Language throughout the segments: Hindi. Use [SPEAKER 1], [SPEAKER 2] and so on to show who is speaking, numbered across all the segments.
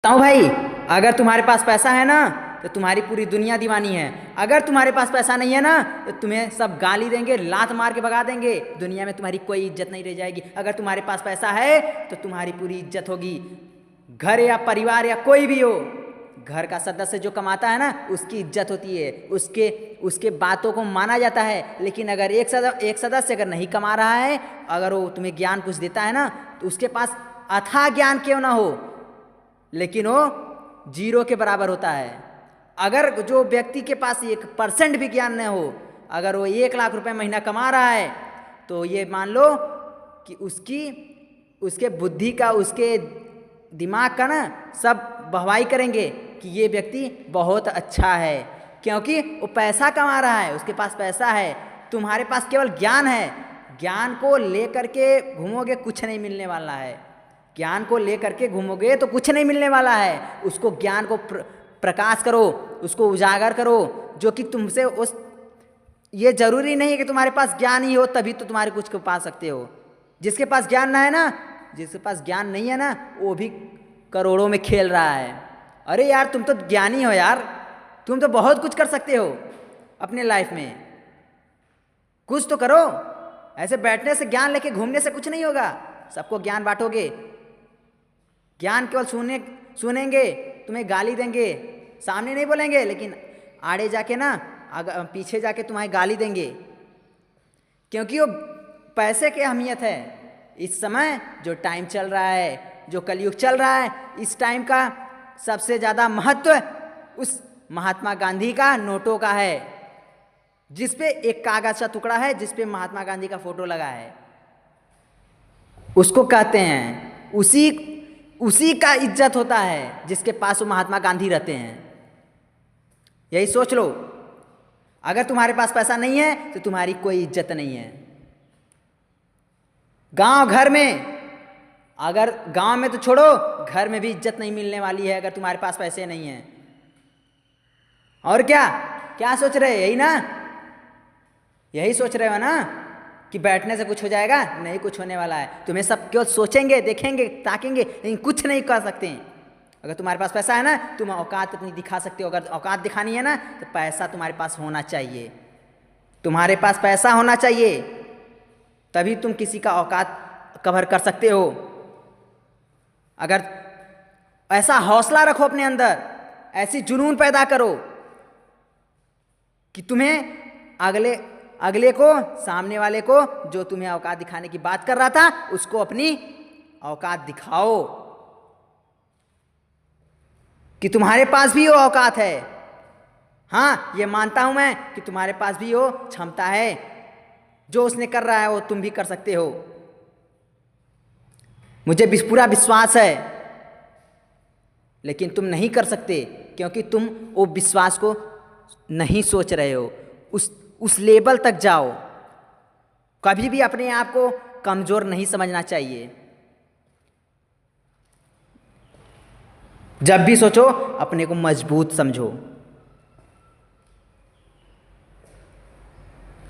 [SPEAKER 1] बताऊँ भाई, अगर तुम्हारे पास पैसा है ना तो तुम्हारी पूरी दुनिया दीवानी है। अगर तुम्हारे पास पैसा नहीं है ना तो तुम्हें सब गाली देंगे, लात मार के भगा देंगे, दुनिया में तुम्हारी कोई इज्जत नहीं रह जाएगी। अगर तुम्हारे पास पैसा है तो तुम्हारी पूरी इज्जत होगी। घर या परिवार या कोई भी हो, घर का सदस्य जो कमाता है ना उसकी इज्जत होती है, उसके उसके बातों को माना जाता है। लेकिन अगर एक सदस्य अगर नहीं कमा रहा है, अगर वो तुम्हें ज्ञान कुछ देता है ना तो उसके पास अथाह ज्ञान क्यों ना हो, लेकिन वो जीरो के बराबर होता है। अगर जो व्यक्ति के पास 1% भी ज्ञान न हो, अगर वो 1 लाख रुपए महीना कमा रहा है तो ये मान लो कि उसके बुद्धि का, उसके दिमाग का ना सब वाहवाही करेंगे कि ये व्यक्ति बहुत अच्छा है, क्योंकि वो पैसा कमा रहा है, उसके पास पैसा है। तुम्हारे पास केवल ज्ञान है, ज्ञान को लेकर के घूमोगे कुछ नहीं मिलने वाला है। ज्ञान को लेकर के घूमोगे तो कुछ नहीं मिलने वाला है। उसको ज्ञान को प्रकाश करो, उसको उजागर करो, जो कि तुमसे उस ये जरूरी नहीं है कि तुम्हारे पास ज्ञान ही हो तभी तो तुम्हारे कुछ को पा सकते हो। जिसके पास ज्ञान ना है ना, जिसके पास ज्ञान नहीं है ना, वो भी करोड़ों में खेल रहा है। अरे यार, तुम तो ज्ञानी हो यार, तुम तो बहुत कुछ कर सकते हो अपने लाइफ में। कुछ तो करो, ऐसे बैठने से, ज्ञान लेके घूमने से कुछ नहीं होगा। सबको ज्ञान बांटोगे, ज्ञान केवल सुनेंगे, तुम्हें गाली देंगे, सामने नहीं बोलेंगे, लेकिन आड़े जाके ना, पीछे जाके तुम्हारी गाली देंगे, क्योंकि वो पैसे की अहमियत है। इस समय जो टाइम चल रहा है, जो कलयुग चल रहा है, इस टाइम का सबसे ज़्यादा महत्व उस महात्मा गांधी का नोटों का है, जिसपे एक कागज का टुकड़ा है जिसपे महात्मा गांधी का फोटो लगा है। उसको कहते हैं, उसी का इज्जत होता है जिसके पास वो महात्मा गांधी रहते हैं। यही सोच लो, अगर तुम्हारे पास पैसा नहीं है तो तुम्हारी कोई इज्जत नहीं है। गांव घर में, अगर गांव में तो छोड़ो, घर में भी इज्जत नहीं मिलने वाली है अगर तुम्हारे पास पैसे नहीं है। और क्या क्या सोच रहे, यही ना, यही सोच रहे हो ना कि बैठने से कुछ हो जाएगा? नहीं, कुछ होने वाला है। तुम्हें सब क्यों सोचेंगे, देखेंगे, ताकेंगे, लेकिन कुछ नहीं कर सकते। अगर तुम्हारे पास पैसा है ना, तुम औकात अपनी दिखा सकते हो। अगर औकात दिखानी है ना तो पैसा तुम्हारे पास होना चाहिए, तुम्हारे पास पैसा होना चाहिए, तभी तुम किसी का औकात कवर कर सकते हो। अगर ऐसा हौसला रखो अपने अंदर, ऐसी जुनून पैदा करो कि तुम्हें अगले को, सामने वाले को, जो तुम्हें औकात दिखाने की बात कर रहा था, उसको अपनी औकात दिखाओ कि तुम्हारे पास भी वो औकात है। हाँ, ये मानता हूं मैं कि तुम्हारे पास भी वो क्षमता है, जो उसने कर रहा है वो तुम भी कर सकते हो। मुझे पूरा विश्वास है, लेकिन तुम नहीं कर सकते क्योंकि तुम वो विश्वास को नहीं सोच रहे हो। उस लेवल तक जाओ। कभी भी अपने आप को कमजोर नहीं समझना चाहिए। जब भी सोचो अपने को मजबूत समझो।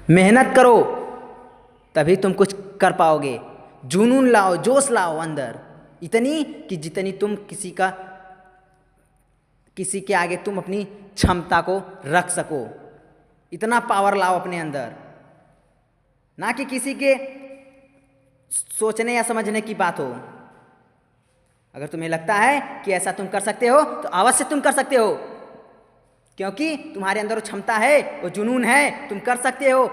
[SPEAKER 1] मेहनत करो तभी तुम कुछ कर पाओगे। जुनून लाओ, जोश लाओ अंदर, इतनी कि जितनी तुम किसी के आगे तुम अपनी क्षमता को रख सको। इतना पावर लाओ अपने अंदर, ना कि किसी के सोचने या समझने की बात हो। अगर तुम्हें लगता है कि ऐसा तुम कर सकते हो तो अवश्य तुम कर सकते हो, क्योंकि तुम्हारे अंदर वो क्षमता है, वो जुनून है, तुम कर सकते हो।